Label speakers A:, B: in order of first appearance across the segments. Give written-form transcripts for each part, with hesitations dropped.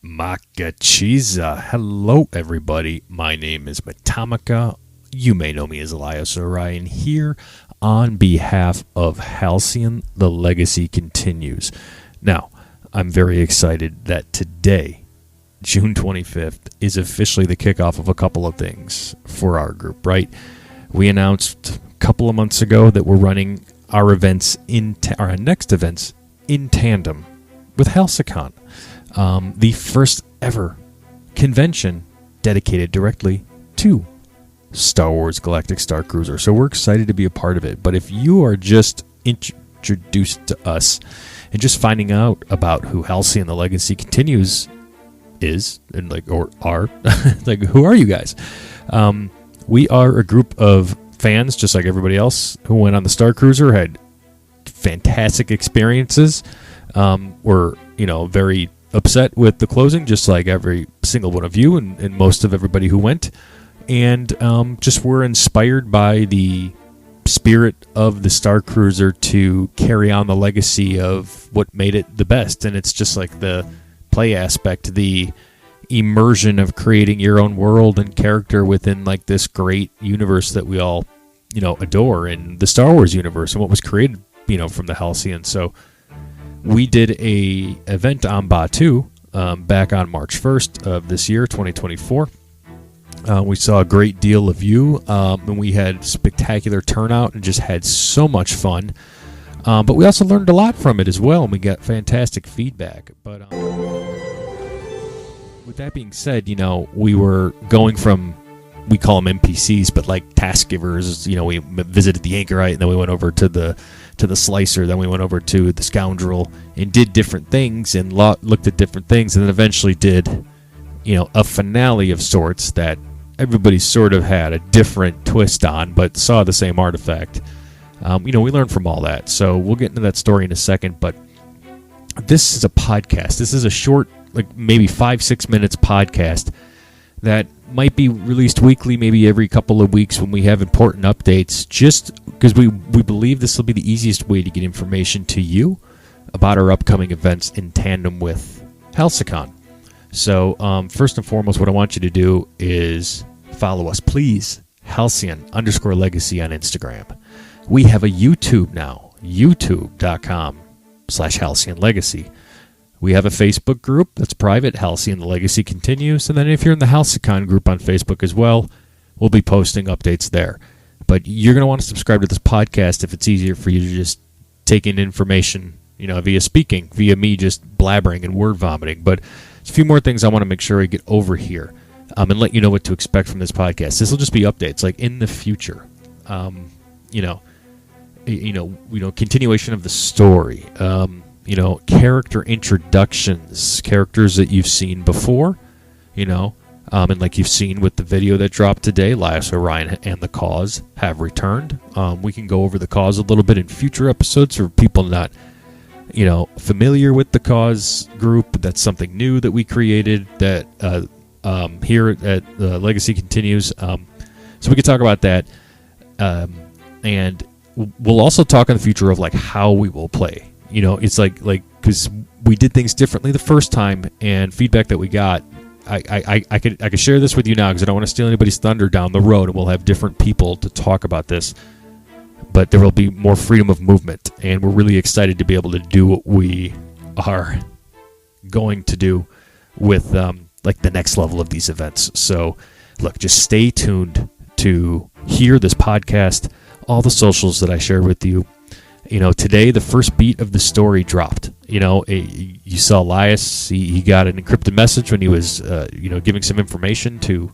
A: Makacheesa. Hello, everybody. My name is Matamaka. You may know me as Elias Orion here on behalf of Halcyon. The legacy continues. Now, I'm very excited that today, June 25th, is officially the kickoff of a couple of things for our group, right? We announced a couple of months ago that we're running our events our next events in tandem with Halcy-con, the first ever convention dedicated directly to Star Wars Galactic Star Cruiser. So we're excited to be a part of it. But if you are just introduced to us and just finding out about who Halcyon the Legacy Continues is, and or are, who are you guys? We are a group of fans, just like everybody else, who went on the Star Cruiser, had fantastic experiences. We're, very upset with the closing, just like every single one of you and most of everybody who went. And just were inspired by the spirit of the Star Cruiser to carry on the legacy of what made it the best. And it's just like the play aspect, the immersion of creating your own world and character within like this great universe that we all, adore, in the Star Wars universe and what was created, from the Halcyon. So we did a event on Batuu back on March 1st of this year, 2024. We saw a great deal of you, and we had spectacular turnout and just had so much fun. But we also learned a lot from it as well, and we got fantastic feedback. But with that being said, we were going from, we call them NPCs, but like task givers. We visited the Anchorite, and then we went over to the Slicer, then we went over to the Scoundrel and did different things and looked at different things, and then eventually did, a finale of sorts that everybody sort of had a different twist on, but saw the same artifact. We learned from all that, so we'll get into that story in a second. But this is a podcast. This is a short, maybe 5-6 minutes podcast that might be released weekly, maybe every couple of weeks when we have important updates, just because we believe this will be the easiest way to get information to you about our upcoming events in tandem with Halcy-con. So first and foremost, what I want you to do is follow us, please. Halcyon_legacy on Instagram. We have a YouTube now, youtube.com/HalcyonLegacy. We have a Facebook group that's private, Halcyon the Legacy Continues. And then if you're in the Halcy-con group on Facebook as well, we'll be posting updates there. But you're going to want to subscribe to this podcast if it's easier for you to just take in information, via speaking, via me just blabbering and word vomiting. But there's a few more things I want to make sure I get over here and let you know what to expect from this podcast. This will just be updates, like in the future. Continuation of the story. Character introductions, characters that you've seen before, and like you've seen with the video that dropped today, Elias Orion and the Cause have returned. We can go over the Cause a little bit in future episodes for people not, familiar with the Cause group. That's something new that we created that here at Legacy Continues. So we can talk about that, and we'll also talk in the future of like how we will play. It's like because we did things differently the first time, and feedback that we got, I could share this with you now because I don't want to steal anybody's thunder down the road, and we'll have different people to talk about this. But there will be more freedom of movement, and we're really excited to be able to do what we are going to do with the next level of these events. So look, just stay tuned to hear this podcast, all the socials that I share with you. Today the first beat of the story dropped. You saw Elias. He got an encrypted message when he was, giving some information to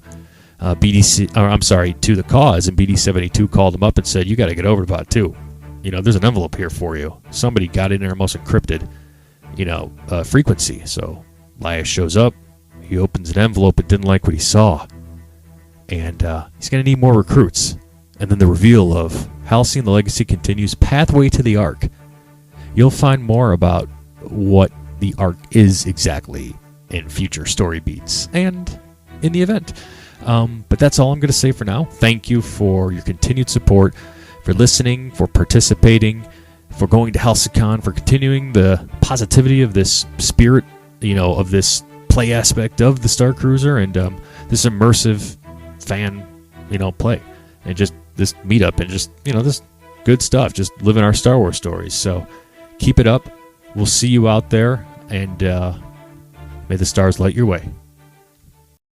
A: to the Cause, and BD72 called him up and said, "You got to get over to Batuu. There's an envelope here for you. Somebody got in our most encrypted, frequency." So Elias shows up. He opens an envelope and didn't like what he saw, and he's going to need more recruits. And then the reveal of Halcyon the Legacy Continues, Pathway to the Arc. You'll find more about what the Arc is exactly in future story beats and in the event. But that's all I'm going to say for now. Thank you for your continued support, for listening, for participating, for going to Halcy-con, for continuing the positivity of this spirit, of this play aspect of the Star Cruiser and this immersive fan, play, and just this meetup and just this good stuff, just living our Star Wars stories. So keep it up. We'll see you out there, and may the stars light your way.